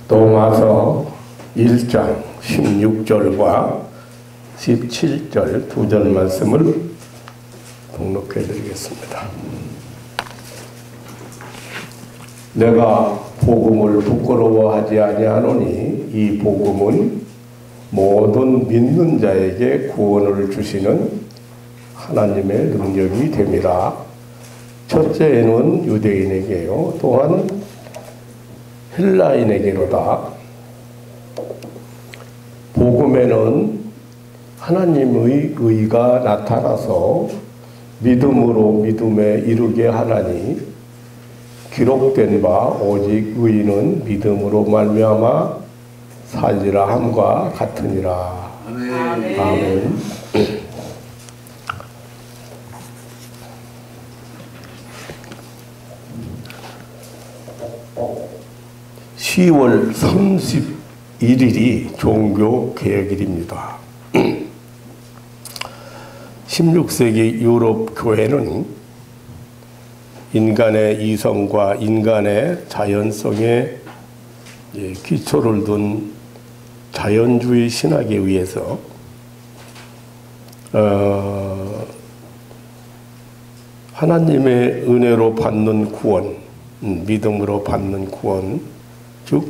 도마서 1장 16절과 17절 두 절 말씀을 봉독해 드리겠습니다. 내가 복음을 부끄러워하지 아니하노니 이 복음은 모든 믿는 자에게 구원을 주시는 하나님의 능력이 됨이라. 첫째는 유대인에게요 또한 헬라인에게로다. 복음에는 하나님의 의가 나타나서 믿음으로 믿음에 이르게 하나니 기록된 바 오직 의인은 믿음으로 말미암아 살리라 함과 같으니라. 아멘. 아멘. 10월 31일이 종교개혁일입니다. 16세기 유럽 교회는 인간의 이성과 인간의 자연성에 기초를 둔 자연주의 신학에 의해서 하나님의 은혜로 받는 구원, 믿음으로 받는 구원, 즉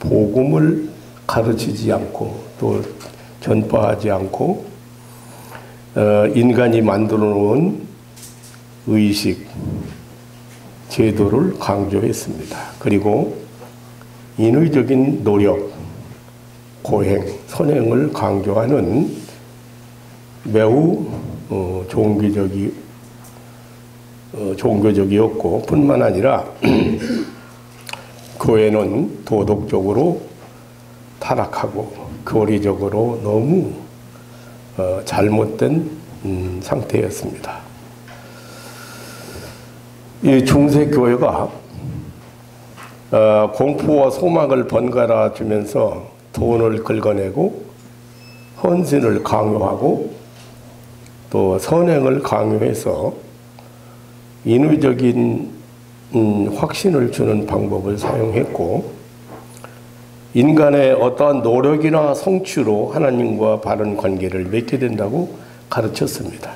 복음을 가르치지 않고 또 전파하지 않고 인간이 만들어 놓은 의식, 제도를 강조했습니다. 그리고 인위적인 노력, 고행, 선행을 강조하는 매우 종교적이었고 뿐만 아니라 교회는 도덕적으로 타락하고 교리적으로 너무 잘못된 상태였습니다. 이 중세교회가 공포와 소망을 번갈아 주면서 돈을 긁어내고 헌신을 강요하고 또 선행을 강요해서 인위적인 확신을 주는 방법을 사용했고 인간의 어떠한 노력이나 성취로 하나님과 바른 관계를 맺게 된다고 가르쳤습니다.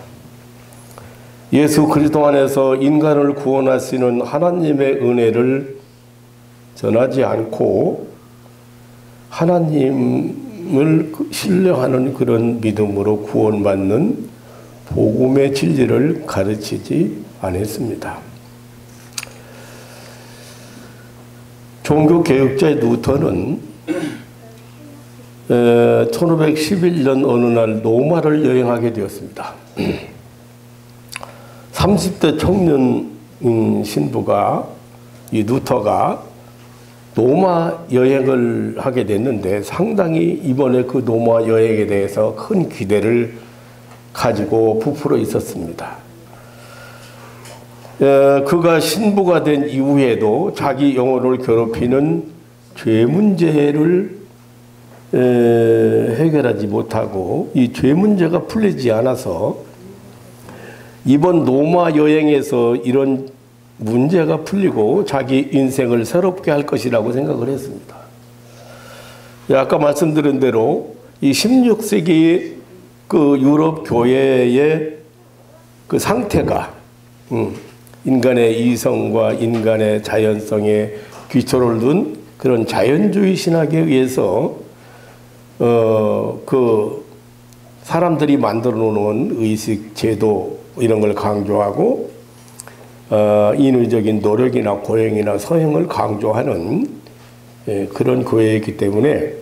예수 그리스도 안에서 인간을 구원하시는 하나님의 은혜를 전하지 않고 하나님을 신뢰하는 그런 믿음으로 구원받는 복음의 진리를 가르치지 않았습니다. 종교개혁자의 루터는 1511년 어느 날 로마를 여행하게 되었습니다. 30대 청년 신부가 이 루터가 로마 여행을 하게 됐는데 상당히 이번에 그 로마 여행에 대해서 큰 기대를 가지고 부풀어 있었습니다. 그가 신부가 된 이후에도 자기 영혼을 괴롭히는 죄 문제를 해결하지 못하고 이 죄 문제가 풀리지 않아서 이번 로마 여행에서 이런 문제가 풀리고 자기 인생을 새롭게 할 것이라고 생각을 했습니다. 아까 말씀드린 대로 이 16세기 그 유럽 교회의 그 상태가 인간의 이성과 인간의 자연성에 기초를 둔 그런 자연주의 신학에 의해서 그 사람들이 만들어 놓은 의식, 제도 이런 걸 강조하고 인위적인 노력이나 고행이나 서행을 강조하는 그런 교회이기 때문에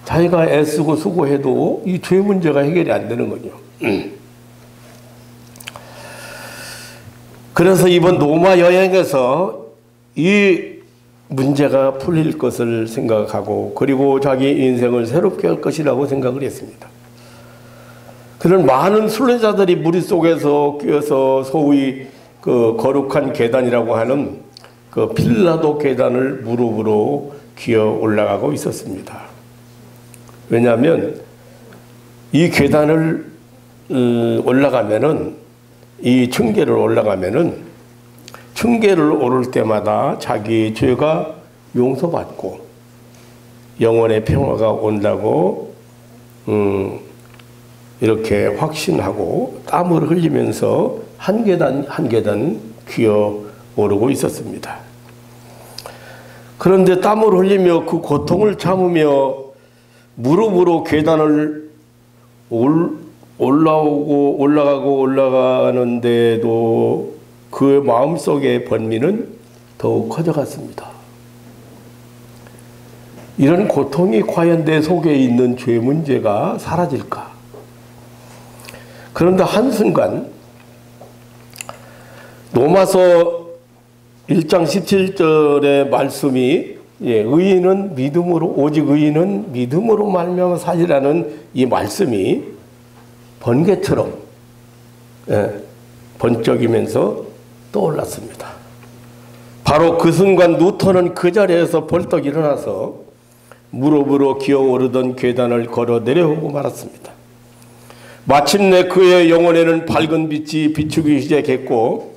자기가 애쓰고 수고해도 이 죄 문제가 해결이 안 되는 거죠. 그래서 이번 로마 여행에서 이 문제가 풀릴 것을 생각하고 그리고 자기 인생을 새롭게 할 것이라고 생각을 했습니다. 그런 많은 순례자들이 무리 속에서 끼어서 소위 그 거룩한 계단이라고 하는 그 필라도 계단을 무릎으로 기어 올라가고 있었습니다. 왜냐하면 이 계단을 올라가면은, 이 층계를 올라가면은 층계를 오를 때마다 자기 죄가 용서받고 영원의 평화가 온다고 이렇게 확신하고 땀을 흘리면서 한 계단 한 계단 기어 오르고 있었습니다. 그런데 땀을 흘리며 그 고통을 참으며 무릎으로 계단을 올라가는데도 그 마음속의 번민은 더욱 커져갔습니다. 이런 고통이 과연 내 속에 있는 죄 문제가 사라질까? 그런데 한순간 로마서 1장 17절의 말씀이 의인은 믿음으로, 오직 의인은 믿음으로 말미암아 살리라는 이 말씀이 번개처럼 번쩍이면서 떠올랐습니다. 바로 그 순간 누턴은 그 자리에서 벌떡 일어나서 무릎으로 기어오르던 계단을 걸어 내려오고 말았습니다. 마침내 그의 영혼에는 밝은 빛이 비추기 시작했고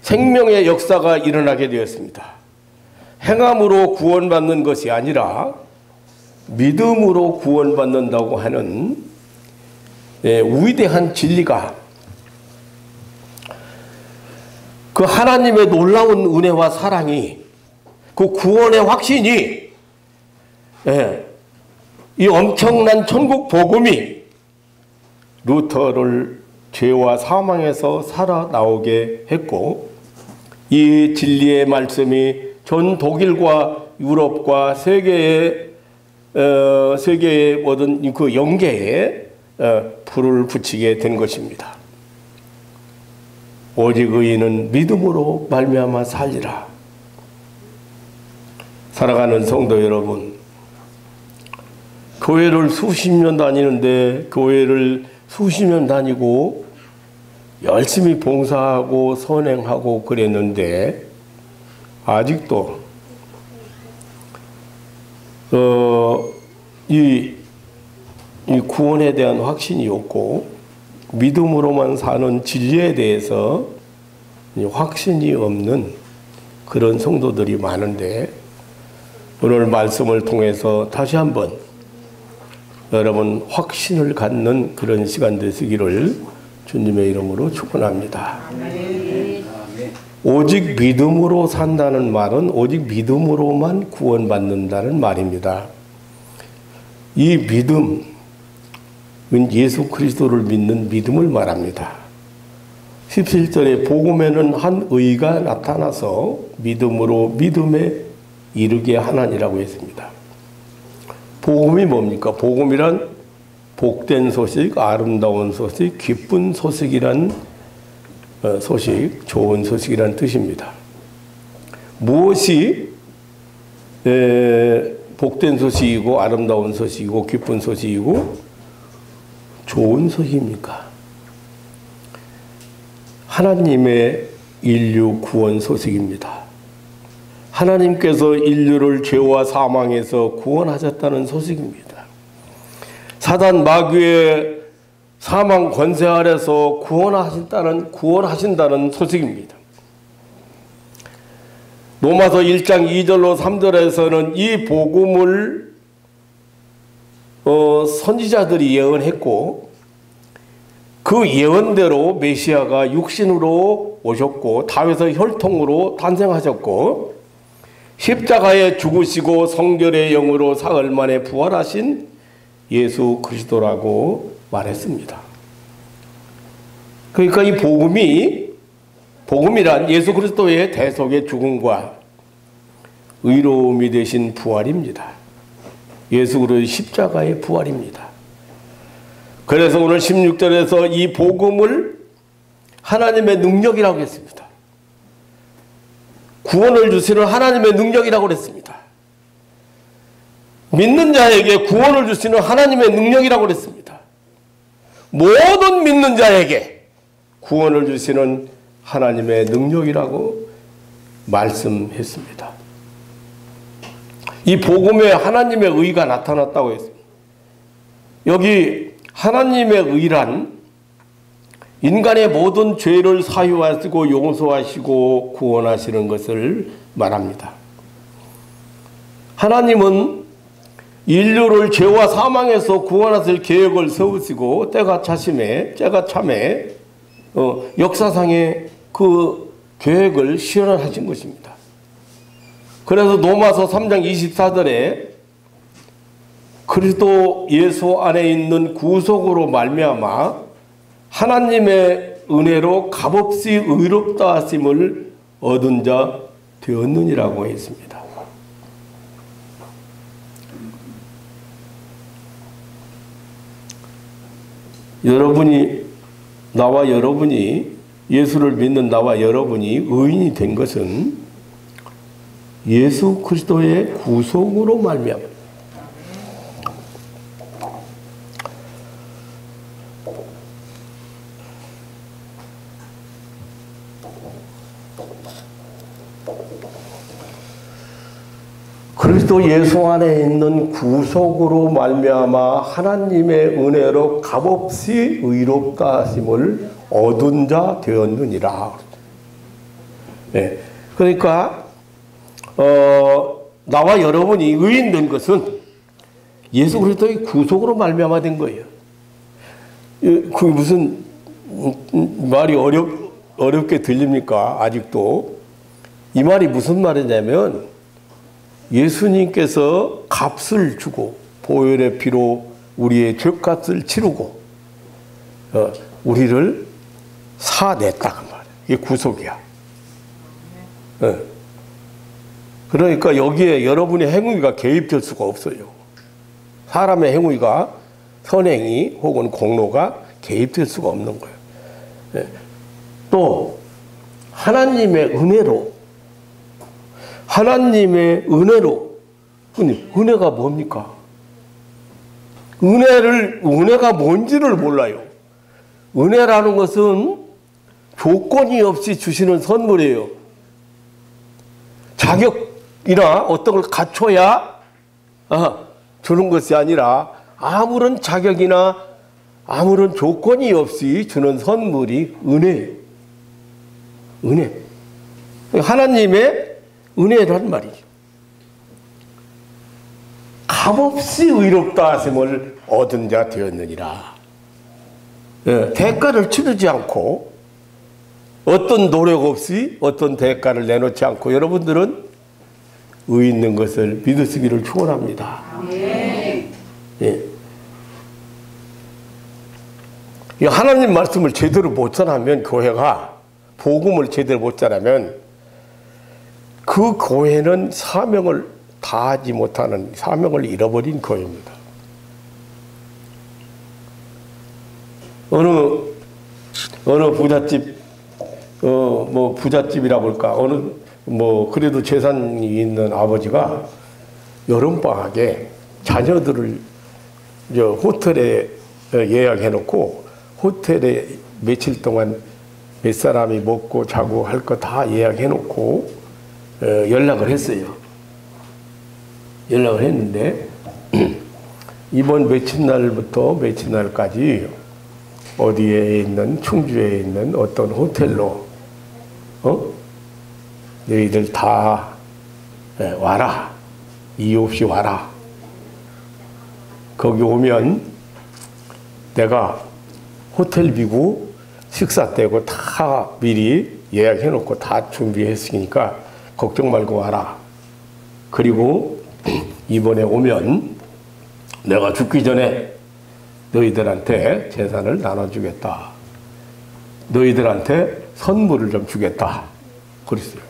생명의 역사가 일어나게 되었습니다. 행함으로 구원받는 것이 아니라 믿음으로 구원받는다고 하는 위대한 진리가, 그 하나님의 놀라운 은혜와 사랑이, 그 구원의 확신이, 이 엄청난 천국 복음이 루터를 죄와 사망에서 살아나오게 했고, 이 진리의 말씀이 전 독일과 유럽과 세계의 모든 그 영계에 불을 붙이게 된 것입니다. 오직 의인은 믿음으로 말미암아 살리라. 사랑하는 성도 여러분, 교회를 수십 년 다니는데, 교회를 수십 년 다니고 열심히 봉사하고 선행하고 그랬는데 아직도 이 구원에 대한 확신이 없고 믿음으로만 사는 진리에 대해서 확신이 없는 그런 성도들이 많은데, 오늘 말씀을 통해서 다시 한번 여러분 확신을 갖는 그런 시간 되시기를 주님의 이름으로 축원합니다. 오직 믿음으로 산다는 말은 오직 믿음으로만 구원받는다는 말입니다. 이 믿음은 예수 그리스도를 믿는 믿음을 말합니다. 17절에 복음에는 한 의가 나타나서 믿음으로 믿음에 이르게 하나니라고 했습니다. 복음이 뭡니까? 복음이란 복된 소식, 아름다운 소식, 기쁜 소식이란 소식, 좋은 소식이란 뜻입니다. 무엇이 복된 소식이고 아름다운 소식이고 기쁜 소식이고 좋은 소식입니까? 하나님의 인류 구원 소식입니다. 하나님께서 인류를 죄와 사망에서 구원하셨다는 소식입니다. 사단 마귀의 사망 권세 아래서 구원하신다는 소식입니다. 로마서 1장 2절로 3절에서는 이 복음을 선지자들이 예언했고, 그 예언대로 메시아가 육신으로 오셨고 다윗의 혈통으로 탄생하셨고 십자가에 죽으시고 성결의 영으로 사흘 만에 부활하신 예수 그리스도라고 말했습니다. 그러니까 이 복음이란 예수 그리스도의 대속의 죽음과 의로움이 되신 부활입니다. 예수 그리스도의 십자가의 부활입니다. 그래서 오늘 16절에서 이 복음을 하나님의 능력이라고 했습니다. 구원을 주시는 하나님의 능력이라고 했습니다. 믿는 자에게 구원을 주시는 하나님의 능력이라고 했습니다. 모든 믿는 자에게 구원을 주시는 하나님의 능력이라고 말씀했습니다. 이 복음에 하나님의 의가 나타났다고 했습니다. 여기 하나님의 의란 인간의 모든 죄를 사유하시고 용서하시고 구원하시는 것을 말합니다. 하나님은 인류를 죄와 사망에서 구원하실 계획을 세우시고 때가 참에 역사상의 그 계획을 실현하신 것입니다. 그래서 로마서 3장 24절에 그리스도 예수 안에 있는 구속으로 말미암아 하나님의 은혜로 값없이 의롭다 하심을 얻은 자 되었느니라고 했습니다. 나와 여러분이 예수를 믿는 나와 여러분이 의인이 된 것은 예수 그리스도의 구속으로 말미암아 그리스도 예수 안에 있는 구속으로 말미암아 하나님의 은혜로 값없이 의롭다 하심을 얻은 자 되었느니라. 네. 그러니까 나와 여러분이 의인 된 것은 예수 그리스도의 구속으로 말미암아 된 거예요. 그 무슨 말이 어렵게 들립니까? 아직도 이 말이 무슨 말이냐면 예수님께서 값을 주고 보혈의 피로 우리의 죄값을 치르고 우리를 사냈다 그 말이에요. 이게 구속이야. 그러니까 여기에 여러분의 행위가 개입될 수가 없어요. 사람의 행위가 선행이 혹은 공로가 개입될 수가 없는 거예요. 또 하나님의 은혜로 은혜가 뭡니까? 은혜가 뭔지를 몰라요. 은혜라는 것은 조건이 없이 주시는 선물이에요. 자격이나 어떤 걸 갖춰야 주는 것이 아니라 아무런 자격이나 아무런 조건이 없이 주는 선물이 은혜예요. 은혜. 하나님의 은혜란 말이죠. 값없이 의롭다 하심을 얻은 자 되었느니라. 대가를 치르지 않고 어떤 노력 없이 어떤 대가를 내놓지 않고 여러분들은 의 있는 것을 믿으시기를 축원합니다. 하나님 말씀을 제대로 못 전하면 교회가 복음을 제대로 못 전하면 그 교회는 사명을 다하지 못하는 사명을 잃어버린 교회입니다. 어느 부잣집 부잣집이라고 할까 그래도 재산이 있는 아버지가 여름방학에 자녀들을 호텔에 예약해 놓고 호텔에 며칠 동안 몇 사람이 먹고 자고 할 거 다 예약해 놓고 연락을 했어요. 연락을 했는데 이번 며칠 날부터 며칠 날까지 어디에 있는 충주에 있는 어떤 호텔로 너희들 다 와라. 이유 없이 와라. 거기 오면 내가 호텔비고 식사 떼고 다 미리 예약해 놓고 다 준비했으니까 걱정 말고 와라. 그리고 이번에 오면 내가 죽기 전에 너희들한테 재산을 나눠주겠다. 너희들한테 선물을 좀 주겠다. 그랬어요.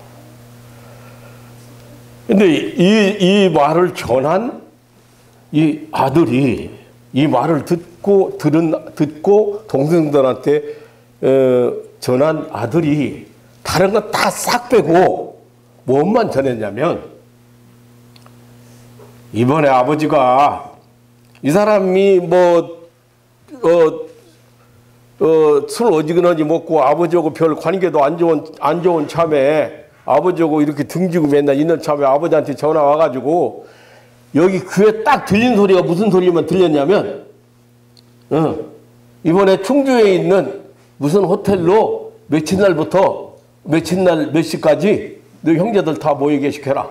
근데 이 말을 전한 이 아들이 이 말을 듣고 동생들한테 전한 아들이 다른 거 다 싹 빼고 뭐만 전했냐면 이번에 아버지가 이 사람이 술 어지간하게 먹고 아버지하고 별 관계도 안 좋은 참에 아버지하고 이렇게 등지고 맨날 있는 참에 아버지한테 전화 와가지고 여기 귀에 딱 들린 소리가 무슨 소리만 들렸냐면 이번에 충주에 있는 무슨 호텔로 며칠 날부터 며칠 날 몇 시까지 너 형제들 다 모이게 시켜라.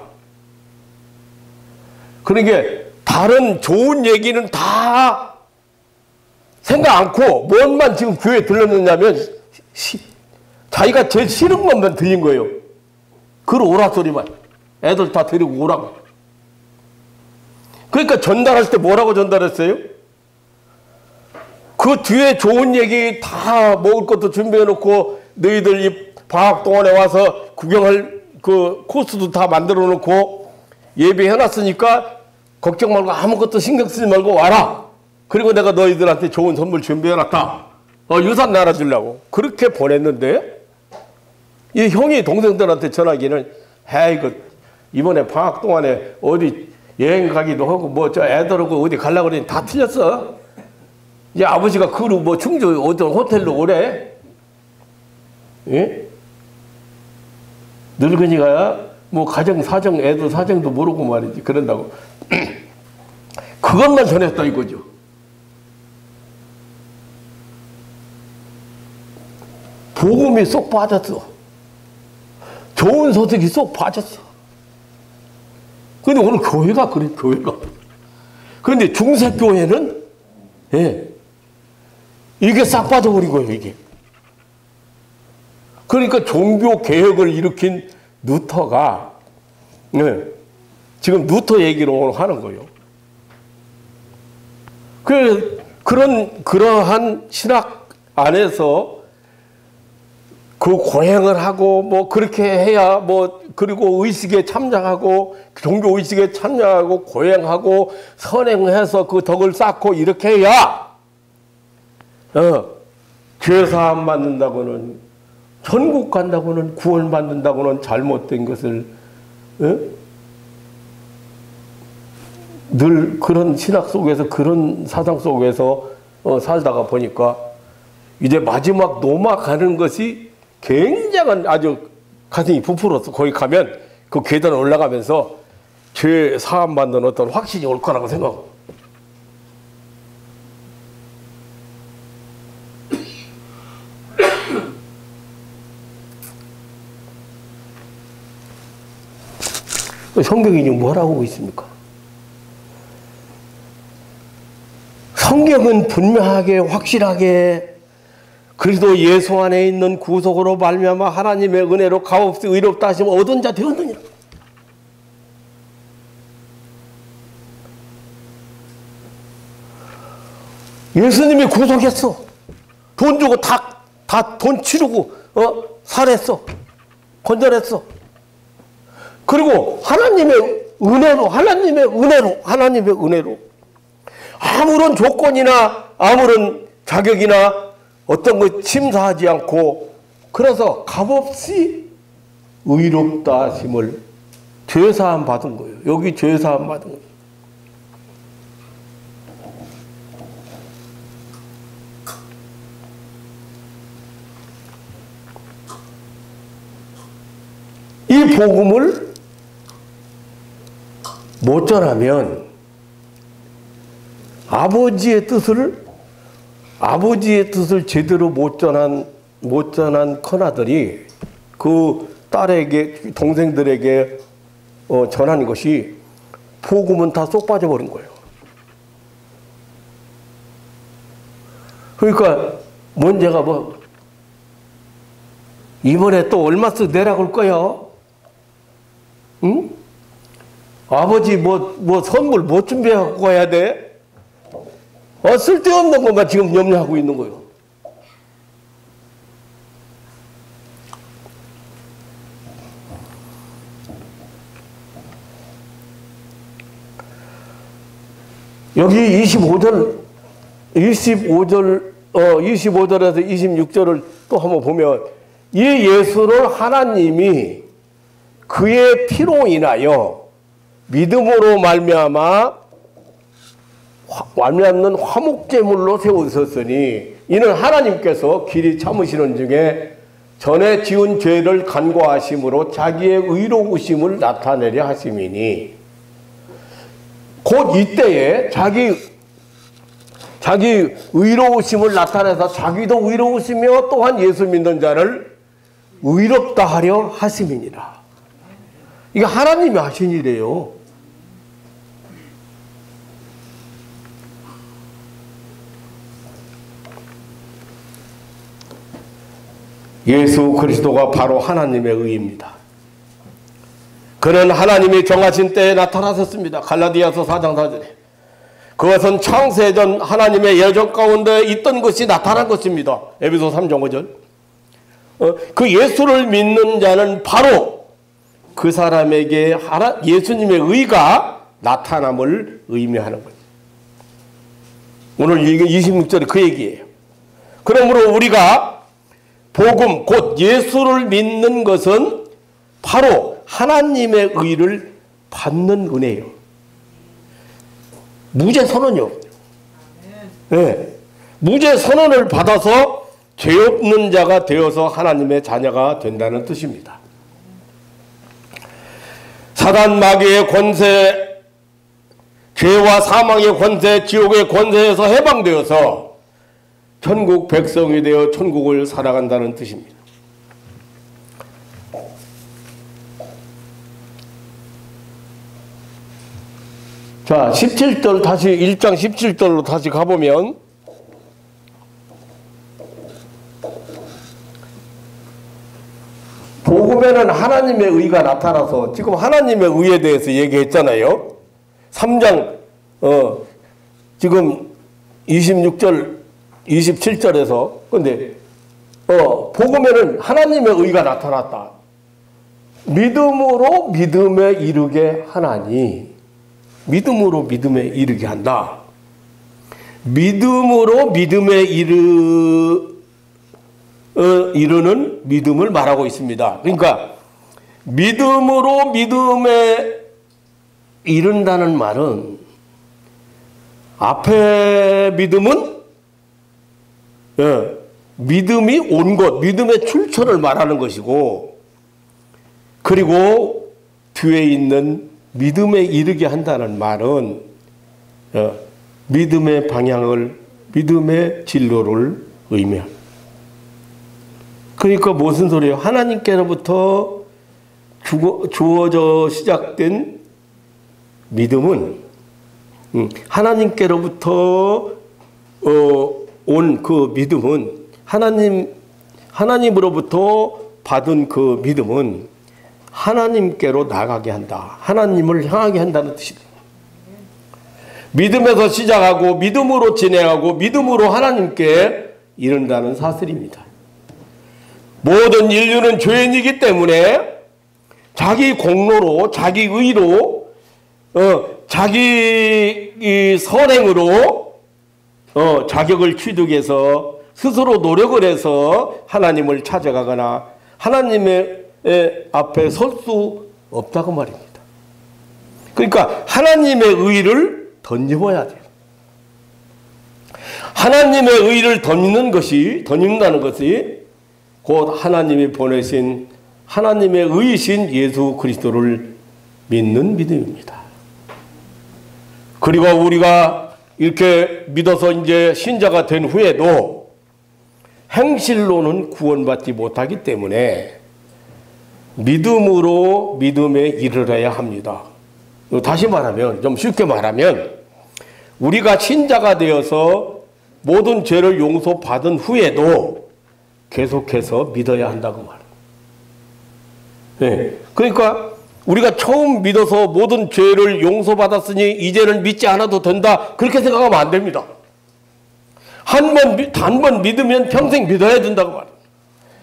그러니까 다른 좋은 얘기는 다 생각 않고 뭔만 지금 귀에 들렸느냐면 자기가 제일 싫은 것만 들린 거예요. 그 오라 소리만. 애들 다 데리고 오라고. 그러니까 전달할 때 뭐라고 전달했어요? 그 뒤에 좋은 얘기 다 먹을 것도 준비해 놓고 너희들 이 방학 동안에 와서 구경할 그 코스도 다 만들어 놓고 예비해 놨으니까 걱정 말고 아무것도 신경 쓰지 말고 와라. 그리고 내가 너희들한테 좋은 선물 준비해 놨다. 유산 나눠주려고. 그렇게 보냈는데 이 형이 동생들한테 전화기는 그 이번에 방학 동안에 어디 여행 가기도 하고 뭐 저 애들하고 어디 가려고 그러니 다 틀렸어. 이제 아버지가 그루 뭐 충주 어떤 호텔로 오래. 예? 늙은이가 뭐 가정 사정 애들 사정도 모르고 말이지 그런다고. 그것만 전했다 이거죠. 복음이 쏙 빠졌어. 좋은 소식이 쏙 빠졌어. 근데 오늘 교회가 그래, 교회가. 그런데 중세교회는, 예, 이게 싹 빠져버린 거예요, 이게. 그러니까 종교 개혁을 일으킨 루터가, 예, 지금 루터 얘기로 오늘 하는 거예요. 그러한 신학 안에서 그 고행을 하고 뭐 그렇게 해야 뭐 그리고 의식에 참여하고 종교 의식에 참여하고 고행하고 선행해서 그 덕을 쌓고 이렇게 해야 죄사함 받는다고는 천국 간다고는 구원 받는다고는 잘못된 것을 늘 그런 신학 속에서 그런 사상 속에서 살다가 보니까 이제 마지막 노마 가는 것이 굉장한 아주 가슴이 부풀어서 거기 가면 그 계단을 올라가면서 죄 사함 받는 어떤 확신이 올 거라고 생각하고. 성경이 지금 뭐라고 하고 있습니까? 성경은 분명하게 확실하게 그리스도 예수 안에 있는 구속으로 말미암아 하나님의 은혜로 값없이 의롭다 하시면 얻은 자 되었느니라. 예수님이 구속했어. 돈 주고 다 돈 치르고 살했어. 건전했어. 그리고 하나님의 은혜로 아무런 조건이나 아무런 자격이나 어떤 거 침사하지 않고 그래서 값없이 의롭다 하심을 죄사함 받은 거예요. 여기 죄사함 받은 거예요. 이 복음을 못 전하면 아버지의 뜻을 제대로 못 전한 큰아들이 그 딸에게 동생들에게 전하는 것이 복음은 다 쏙 빠져버린 거예요. 그러니까 문제가 뭐 이번에 또 얼마씩 내라고 할 거야? 응? 아버지 뭐 선물 못 준비하고 가야 돼? 쓸데없는 것만 지금 염려하고 있는 거예요. 여기 25절에서 26절을 또 한번 보면 이 예수를 하나님이 그의 피로 인하여 믿음으로 말미암는 화목제물로 세우셨으니 이는 하나님께서 길이 참으시는 중에 전에 지은 죄를 간과하심으로 자기의 의로우심을 나타내려 하심이니, 곧 이때에 자기 의로우심을 나타내서 자기도 의로우시며 또한 예수 믿는 자를 의롭다 하려 하심이니라. 이게 하나님이 하신 일이에요. 예수 그리스도가 바로 하나님의 의입니다. 그는 하나님이 정하신 때에 나타나셨습니다. 갈라디아서 4장 4절에. 그것은 창세전 하나님의 예정 가운데 있던 것이 나타난 것입니다. 에베소 3장 5절. 그 예수를 믿는 자는 바로 그 사람에게 예수님의 의가 나타남을 의미하는 거죠. 오늘 26절에 그 얘기예요. 그러므로 우리가 복음 곧 예수를 믿는 것은 바로 하나님의 의를 받는 은혜예요. 무죄 선언이요. 네. 무죄 선언을 받아서 죄 없는 자가 되어서 하나님의 자녀가 된다는 뜻입니다. 사단 마귀의 권세, 죄와 사망의 권세, 지옥의 권세에서 해방되어서 천국 백성이 되어 천국을 살아간다는 뜻입니다. 자, 17절 다시 1장 17절로 다시 가보면 복음에는 하나님의 의가 나타나서 지금 하나님의 의에 대해서 얘기했잖아요. 3장 지금 26절 27절에서 근데 복음에는 하나님의 의가 나타났다. 믿음으로 믿음에 이르게 하나니, 믿음으로 믿음에 이르게 한다. 믿음으로 믿음에 이르는 믿음을 말하고 있습니다. 그러니까 믿음으로 믿음에 이른다는 말은 앞에 믿음은 믿음이 온 것, 믿음의 출처를 말하는 것이고, 그리고 뒤에 있는 믿음에 이르게 한다는 말은 믿음의 방향을, 믿음의 진로를 의미합니다. 그러니까 무슨 소리예요? 하나님께로부터 주어져 시작된 믿음은 하나님께로부터 온 그 믿음은 하나님으로부터 받은 그 믿음은 하나님께로 나가게 한다. 하나님을 향하게 한다는 뜻입니다. 믿음에서 시작하고 믿음으로 진행하고 믿음으로 하나님께 이른다는 사실입니다. 모든 인류는 죄인이기 때문에 자기 공로로, 자기 의로, 자기 선행으로 자격을 취득해서 스스로 노력을 해서 하나님을 찾아가거나 하나님의 앞에 설 수 없다고 말입니다. 그러니까 하나님의 의를 덧입어야 돼요. 하나님의 의를 덧입는다는 것이 곧 하나님이 보내신 하나님의 의이신 예수 그리스도를 믿는 믿음입니다. 그리고 우리가 이렇게 믿어서 이제 신자가 된 후에도 행실로는 구원받지 못하기 때문에 믿음으로 믿음에 이르러야 합니다. 다시 말하면, 좀 쉽게 말하면, 우리가 신자가 되어서 모든 죄를 용서받은 후에도 계속해서 믿어야 한다고 말해요. 네. 그러니까 우리가 처음 믿어서 모든 죄를 용서받았으니 이제는 믿지 않아도 된다, 그렇게 생각하면 안 됩니다. 단번 믿으면 평생 믿어야 된다고 말해요.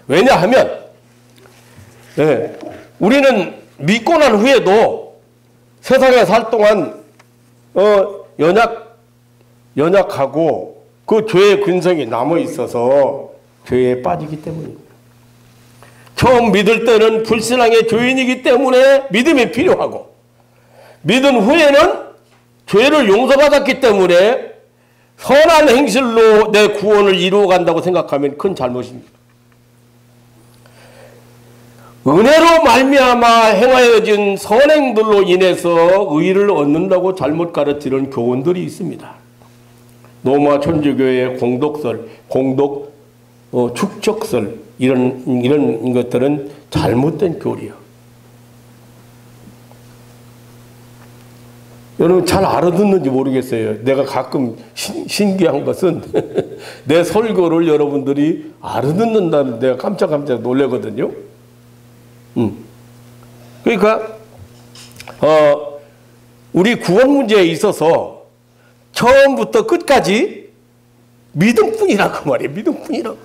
왜냐하면 네, 우리는 믿고 난 후에도 세상에 살 동안 연약하고 그 죄의 근성이 남아 있어서 죄에 빠지기 때문입니다. 처음 믿을 때는 불신앙의 죄인이기 때문에 믿음이 필요하고, 믿은 후에는 죄를 용서받았기 때문에 선한 행실로 내 구원을 이루어간다고 생각하면 큰 잘못입니다. 은혜로 말미암아 행하여진 선행들로 인해서 의를 얻는다고 잘못 가르치는 교훈들이 있습니다. 로마 천주교의 공덕설, 축적설 이런 것들은 잘못된 교리예요. 여러분 잘 알아듣는지 모르겠어요. 내가 가끔 신기한 것은 내 설교를 여러분들이 알아듣는다는 내가 깜짝 놀라거든요. 그러니까 우리 구원 문제에 있어서 처음부터 끝까지 믿음뿐이라고 말이에요. 믿음뿐이라고.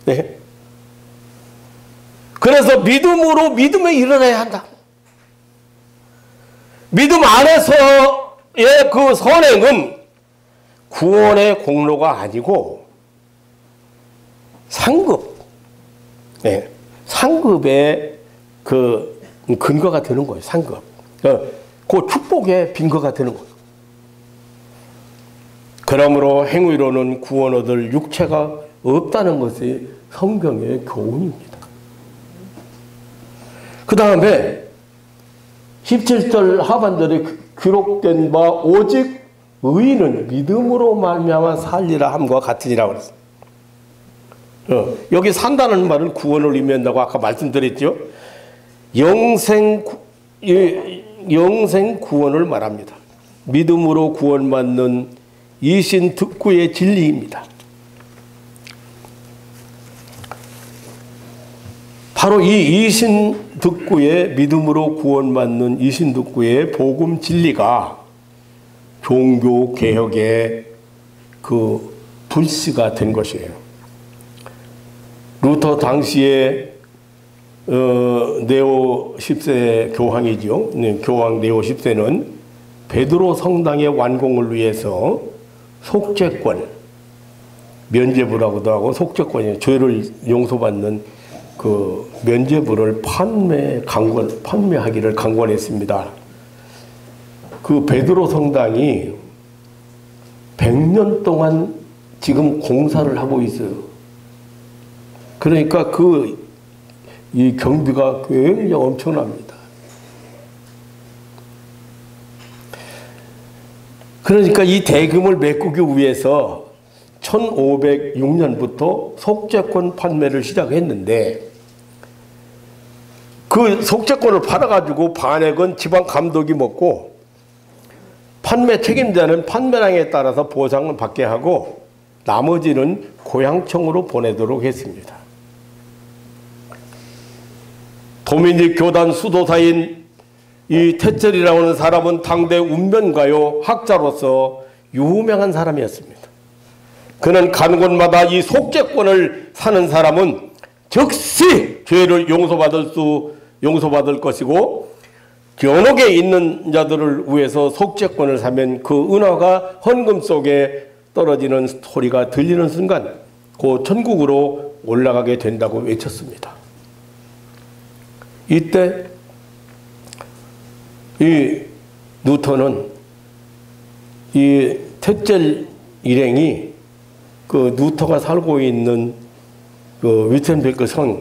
네. 그래서 믿음으로 믿음에 일어나야 한다. 믿음 안에서의 그 선행은 구원의 공로가 아니고 상급, 네. 상급의 그 근거가 되는 거예요. 상급. 그 축복의 빈거가 되는 거예요. 그러므로 행위로는 구원 얻을 육체가 없다는 것이 성경의 교훈입니다. 그 다음에 17절 하반절에 기록된 바 오직 의인은 믿음으로 말미암아 살리라 함과 같으니라고 그랬어요. 여기 산다는 말은 구원을 의미한다고 아까 말씀드렸죠. 영생 구원을 말합니다. 믿음으로 구원받는 이신득구의 진리입니다. 바로 이 이신득구의 믿음으로 구원받는 이신득구의 복음 진리가 종교개혁의 그 불씨가 된 것이에요. 루터 당시에 네오 10세 교황이죠. 교황 네오 10세는 베드로 성당의 완공을 위해서 속죄권, 면죄부라고도 하고 속죄권이 죄를 용서받는 그 면죄부를 판매하기를 강권했습니다. 그 베드로 성당이 100년 동안 지금 공사를 하고 있어요. 그러니까 이 경비가 굉장히 엄청납니다. 그러니까 이 대금을 메꾸기 위해서 1506년부터 속죄권 판매를 시작했는데 그 속죄권을 팔아가지고 반액은 지방 감독이 먹고 판매 책임자는 판매량에 따라서 보상을 받게 하고 나머지는 고향청으로 보내도록 했습니다. 도미닉 교단 수도사인 이 테첼이라고 하는 사람은 당대 운변가요 학자로서 유명한 사람이었습니다. 그는 가는 곳마다 이 속죄권을 사는 사람은 즉시 죄를 용서받을 것이고 연옥에 있는 자들을 위해서 속죄권을 사면 그 은화가 헌금 속에 떨어지는 소리가 들리는 순간 그 천국으로 올라가게 된다고 외쳤습니다. 이때 이 누터는 이 테첼 일행이 그 누터가 살고 있는 그 위텐베르크 성에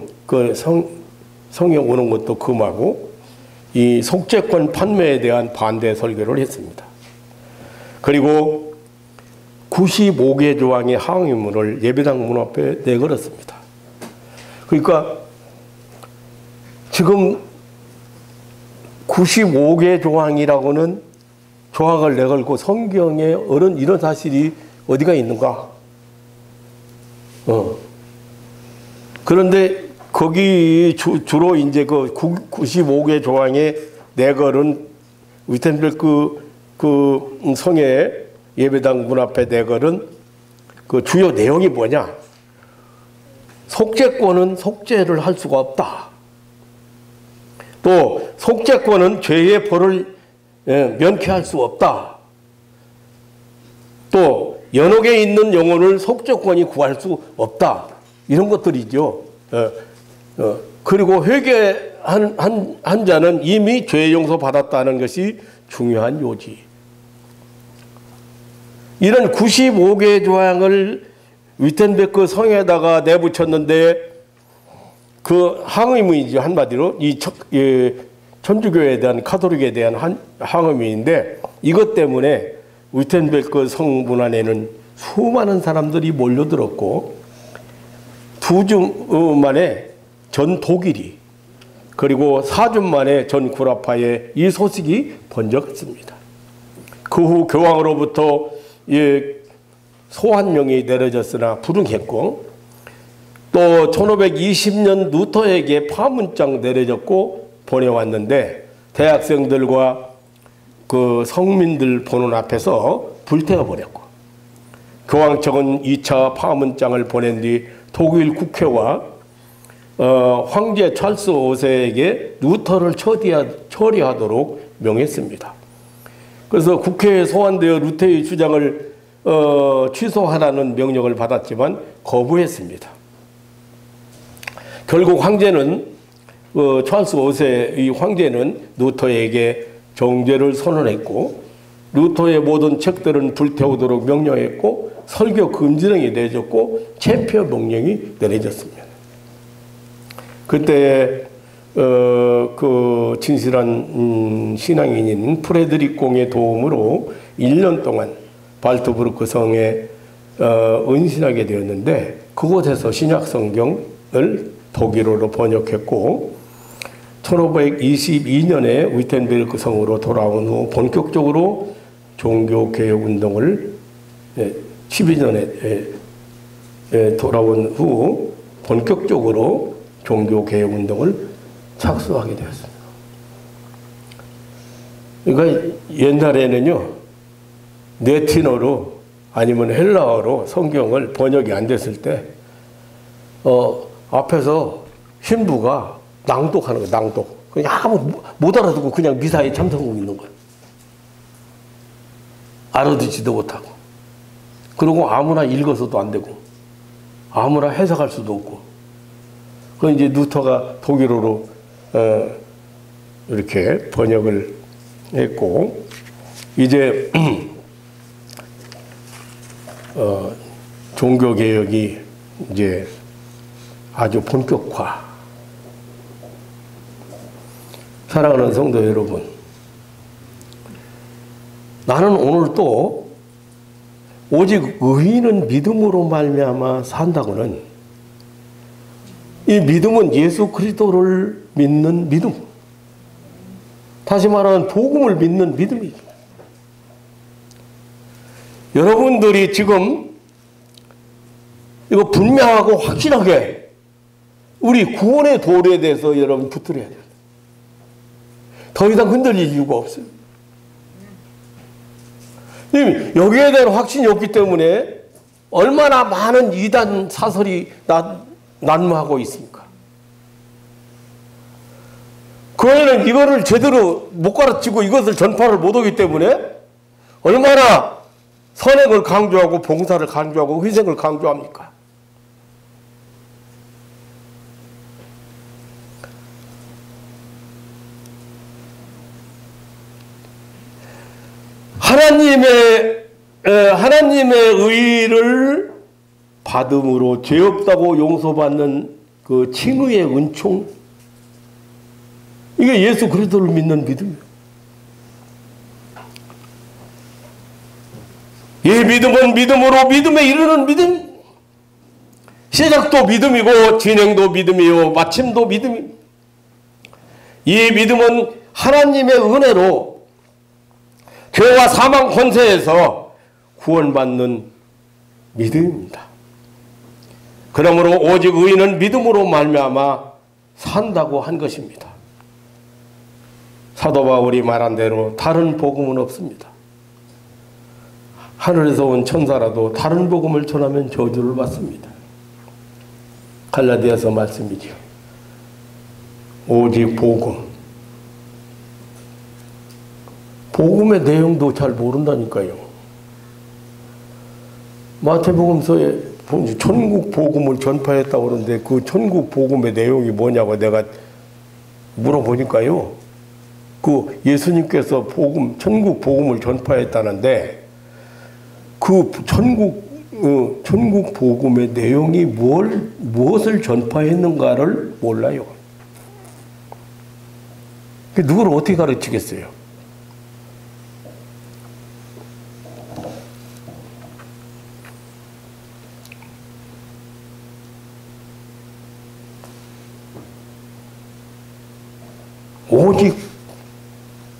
오는 것도 금하고 이 속죄권 판매에 대한 반대 설교를 했습니다. 그리고 95개 조항의 항의문을 예배당 문 앞에 내걸었습니다. 그러니까 지금 95개 조항이라고는 조항을 내걸고 성경에 이런 사실이 어디가 있는가? 그런데 거기 주로 이제 그 95개 조항에 내걸은 위텐베르크 그 성의 예배당 문 앞에 내걸은 그 주요 내용이 뭐냐? 속죄권은 속죄를 할 수가 없다. 또 속죄권은 죄의 벌을 면케할 수 없다. 또 연옥에 있는 영혼을 속죄권이 구할 수 없다. 이런 것들이죠. 그리고 회개한 자는 이미 죄 용서 받았다는 것이 중요한 요지. 이런 95개 조항을 위텐베르크 성에다가 내붙였는데 그 항의문이지 한마디로 이 천주교에 대한 카톨릭에 대한 항의문인데 이것 때문에 위텐베르크 성문 안에는 수많은 사람들이 몰려들었고 2주 만에 전 독일이 그리고 4주 만에 전 구라파에 이 소식이 번졌습니다. 그 후 교황으로부터 소환령이 내려졌으나 불응했고 또 1520년 루터에게 파문장 내려졌고 보내왔는데 대학생들과 그 성민들 보는 앞에서 불태워버렸고 교황청은 2차 파문장을 보낸 뒤 독일 국회와 황제 찰스 5세에게 루터를 처리하도록 명했습니다. 그래서 국회에 소환되어 루터의 주장을 취소하라는 명령을 받았지만 거부했습니다. 결국 황제는 찰스 5세의 황제는 루터에게 정죄를 선언했고 루터의 모든 책들은 불태우도록 명령했고 설교 금지령이 내려졌고 체포 명령이 내려졌습니다. 그때 그 진실한 신앙인인 프레드릭 공의 도움으로 1년 동안 발트부르크 성에 은신하게 되었는데 그곳에서 신약 성경을 독일어로 번역했고 1522년에 위텐베르크 성으로 돌아온 후 본격적으로 종교개혁 운동을 12년에 돌아온 후 본격적으로 종교개혁 운동을 착수하게 되었습니다. 그러니까 옛날에는요 네티너로 아니면 헬라어로 성경을 번역이 안 됐을 때 앞에서 신부가 낭독하는 거예요. 낭독. 그냥 아무 못 알아듣고 그냥 미사에 참석하고 있는 거예요. 알아듣지도 못하고. 그리고 아무나 읽어서도 안 되고 아무나 해석할 수도 없고. 그 이제 루터가 독일어로 이렇게 번역을 했고 이제 종교 개혁이 이제 아주 본격화. 사랑하는 성도 여러분, 나는 오늘 또 오직 의인은 믿음으로 말미암아 산다고는 이 믿음은 예수 그리스도를 믿는 믿음. 다시 말하면 복음을 믿는 믿음이죠. 여러분들이 지금 이거 분명하고 확실하게 우리 구원의 도리에 대해서 여러분 붙들어야 돼요. 더 이상 흔들릴 이유가 없어요. 여기에 대한 확신이 없기 때문에 얼마나 많은 이단 사설이 난무하고 있습니까? 그 애는 이거를 제대로 못 가르치고 이것을 전파를 못하기 때문에 얼마나 선행을 강조하고 봉사를 강조하고 희생을 강조합니까? 하나님의 의를 받음으로 죄 없다고 용서받는 그 칭의의 은총, 이게 예수 그리스도를 믿는 믿음이에요. 이 믿음은 믿음으로 믿음에 이르는 믿음. 시작도 믿음이고 진행도 믿음이요 마침도 믿음입니다. 이 믿음은 하나님의 은혜로 죄와 사망 권세에서 구원받는 믿음입니다. 그러므로 오직 의인은 믿음으로 말미암아 산다고 한 것입니다. 사도 바울이 말한 대로 다른 복음은 없습니다. 하늘에서 온 천사라도 다른 복음을 전하면 저주를 받습니다. 갈라디아서 말씀이죠. 오직 복음. 복음의 내용도 잘 모른다니까요. 마태복음서에 천국 복음을 전파했다고 그러는데 그 천국 복음의 내용이 뭐냐고 내가 물어보니까요. 그 예수님께서 천국 복음을 전파했다는데 그 전국 복음의 내용이 무엇을 전파했는가를 몰라요. 누구를 어떻게 가르치겠어요?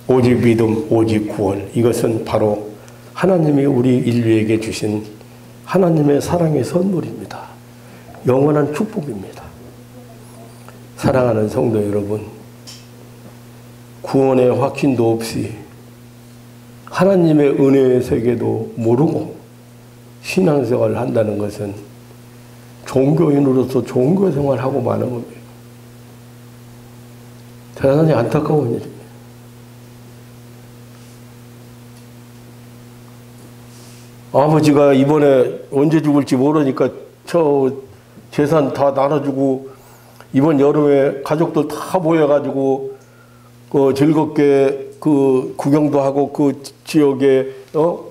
오직 믿음, 오직 구원. 이것은 바로 하나님이 우리 인류에게 주신 하나님의 사랑의 선물입니다. 영원한 축복입니다. 사랑하는 성도 여러분, 구원의 확신도 없이 하나님의 은혜의 세계도 모르고 신앙생활을 한다는 것은 종교인으로서 종교생활하고 마는 겁니다. 대단히 안타까운 일입니다. 아버지가 이번에 언제 죽을지 모르니까 저 재산 다 나눠주고 이번 여름에 가족들 다 모여가지고 즐겁게 그 구경도 하고 그 지역에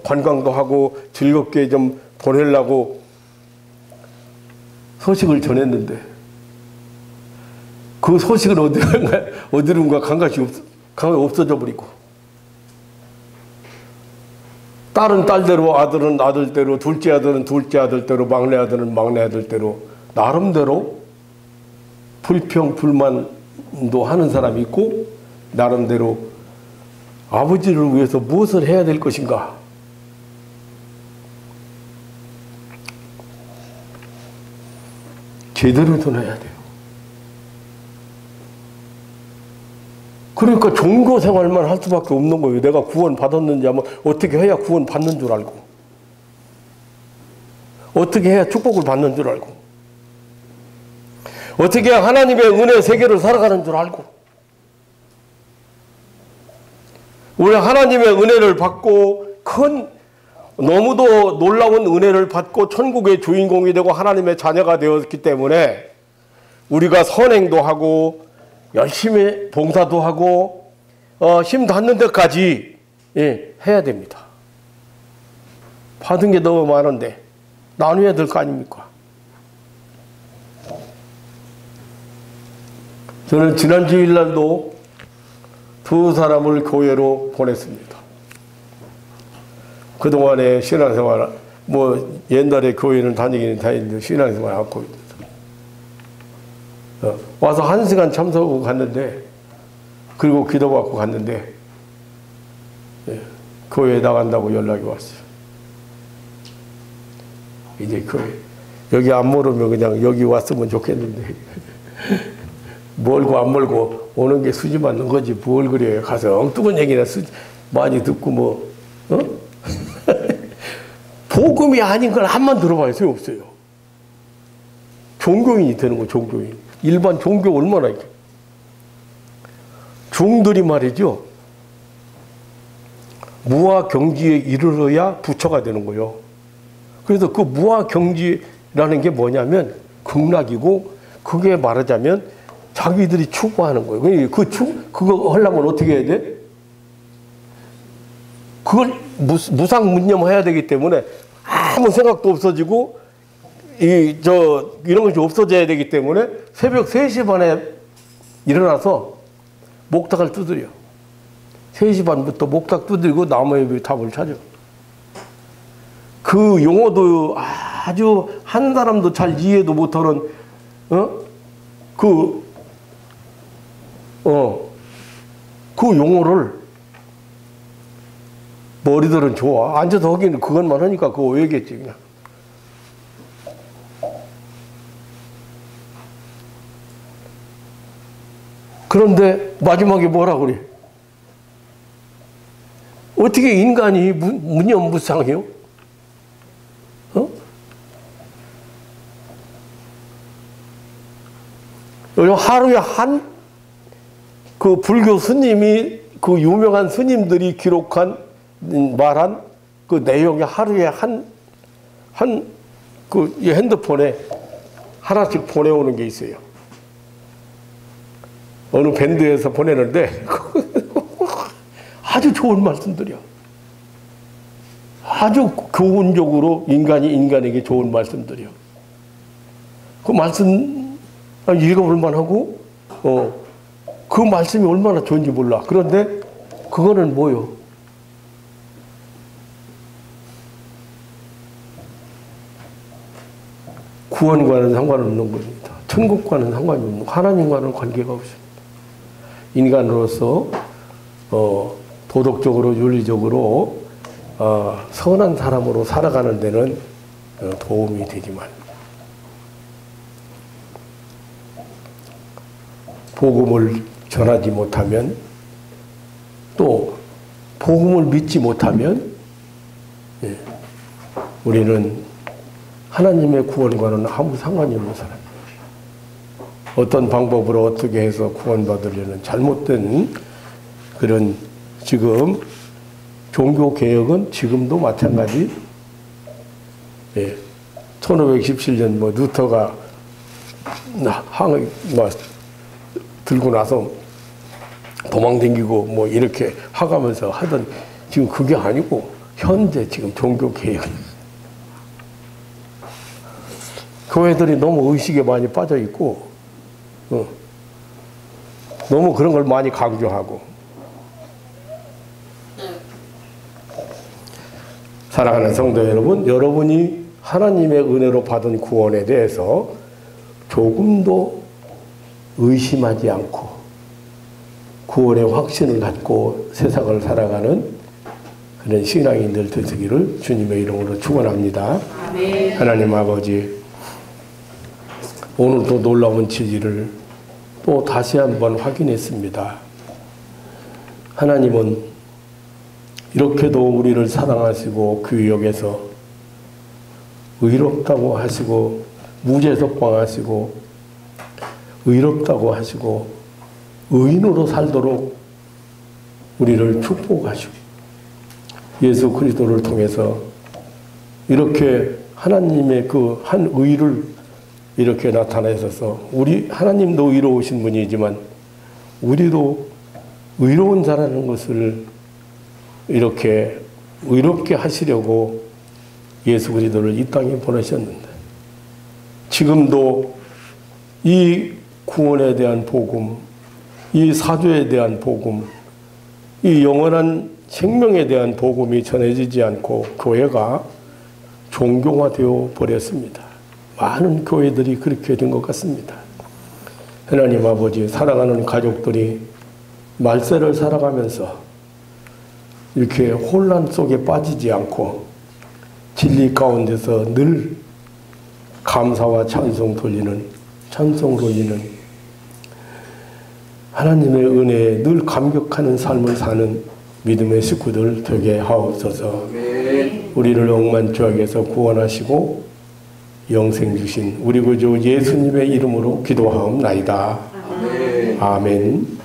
관광도 하고 즐겁게 좀 보내려고 소식을 전했는데 그 소식은 어디론가 감각이 없어져 버리고 딸은 딸대로, 아들은 아들대로, 둘째 아들은 둘째 아들대로, 막내 아들은 막내 아들대로 나름대로 불평, 불만도 하는 사람이 있고 나름대로 아버지를 위해서 무엇을 해야 될 것인가? 제대로 전해야 돼요. 그러니까 종교 생활만 할 수밖에 없는 거예요. 내가 구원 받았는지 하면 어떻게 해야 구원 받는 줄 알고 어떻게 해야 축복을 받는 줄 알고 어떻게 해야 하나님의 은혜 세계를 살아가는 줄 알고 우리 하나님의 은혜를 받고 너무도 놀라운 은혜를 받고 천국의 주인공이 되고 하나님의 자녀가 되었기 때문에 우리가 선행도 하고 열심히 봉사도 하고 힘 닿는 데까지 해야 됩니다. 받은 게 너무 많은데 나눠야 될 거 아닙니까? 저는 지난 주일날도 두 사람을 교회로 보냈습니다. 그동안에 신앙생활, 옛날에 교회는 다니는데 신앙생활 하고 와서 1시간 참석하고 갔는데, 그리고 기도받고 갔는데, 교회에 나간다고 연락이 왔어요. 이제 교회, 여기 안 모르면 그냥 여기 왔으면 좋겠는데, 멀고 안 멀고 오는 게 수지 맞는 거지, 뭘 그래요. 가서 엉뚱한 얘기나 많이 듣고 복음이 아닌 걸 한번 들어봐요. 소용없어요. 종교인이 되는 거, 종교인. 일반 종교 얼마나 이게. 종들이 말이죠. 무아경지에 이르러야 부처가 되는 거예요. 그래서 그 무아경지라는 게 뭐냐면 극락이고, 그게 말하자면 자기들이 추구하는 거예요. 그거 하려면 어떻게 해야 돼? 그걸 무상문념해야 되기 때문에 아무 생각도 없어지고, 이런 것이 없어져야 되기 때문에 새벽 3시 반에 일어나서 목탁을 두드려. 3시 반부터 목탁 두드리고 나무의 답을 찾아. 그 용어도 아주 한 사람도 잘 이해도 못하는, 그 용어를 머리들은 좋아. 앉아서 하기는 그것만 하니까 그거 왜겠지, 그냥. 그런데 마지막에 뭐라 그래? 어떻게 인간이 무념무상해요? 하루에 그 불교 스님이, 그 유명한 스님들이 기록한, 말한 그 내용이 하루에 그 핸드폰에 하나씩 보내오는 게 있어요. 어느 밴드에서 보내는데 아주 좋은 말씀들이야. 아주 교훈적으로 인간이 인간에게 좋은 말씀들이요. 그 말씀 읽어볼 만하고 그 말씀이 얼마나 좋은지 몰라. 그런데 그거는 뭐요? 구원과는 상관없는 겁니다. 천국과는 상관이 없는, 하나님과는 관계가 없습니다. 인간으로서 도덕적으로 윤리적으로 선한 사람으로 살아가는 데는 도움이 되지만 복음을 전하지 못하면 또 복음을 믿지 못하면 우리는 하나님의 구원과는 아무 상관이 없는 사람입니다. 어떤 방법으로 어떻게 해서 구원받으려는 잘못된 그런 지금 종교개혁은 지금도 마찬가지 1517년 루터가 들고 나서 도망다니고 이렇게 하가면서 하던 지금 그게 아니고 현재 지금 종교개혁 교회들이 너무 의식에 많이 빠져 있고 너무 그런 걸 많이 강조하고 사랑하는 성도 여러분, 여러분이 하나님의 은혜로 받은 구원에 대해서 조금도 의심하지 않고 구원의 확신을 갖고 세상을 살아가는 그런 신앙인들 되시기를 주님의 이름으로 축원합니다. 아멘. 하나님 아버지, 오늘도 놀라운 진리를 또 다시 한번 확인했습니다. 하나님은 이렇게도 우리를 사랑하시고 귀여겨서 의롭다고 하시고 무죄 석방하시고 의롭다고 하시고 의인으로 살도록 우리를 축복하시고 예수 그리스도를 통해서 이렇게 하나님의 그 한 의를 이렇게 나타내셔서 우리 하나님도 의로우신 분이지만 우리도 의로운 자라는 것을 이렇게 의롭게 하시려고 예수 그리스도를 이 땅에 보내셨는데 지금도 이 구원에 대한 복음, 이 사죄에 대한 복음, 이 영원한 생명에 대한 복음이 전해지지 않고 교회가 종교화되어 버렸습니다. 많은 교회들이 그렇게 된 것 같습니다. 하나님 아버지, 사랑하는 가족들이 말세를 살아가면서 이렇게 혼란 속에 빠지지 않고 진리 가운데서 늘 감사와 찬송 돌리는 하나님의 은혜에 늘 감격하는 삶을 사는 믿음의 식구들 되게 하옵소서. 우리를 억만죄악에서 구원하시고 영생 주신 우리 구주 예수님의 이름으로 기도하옵나이다. 아멘.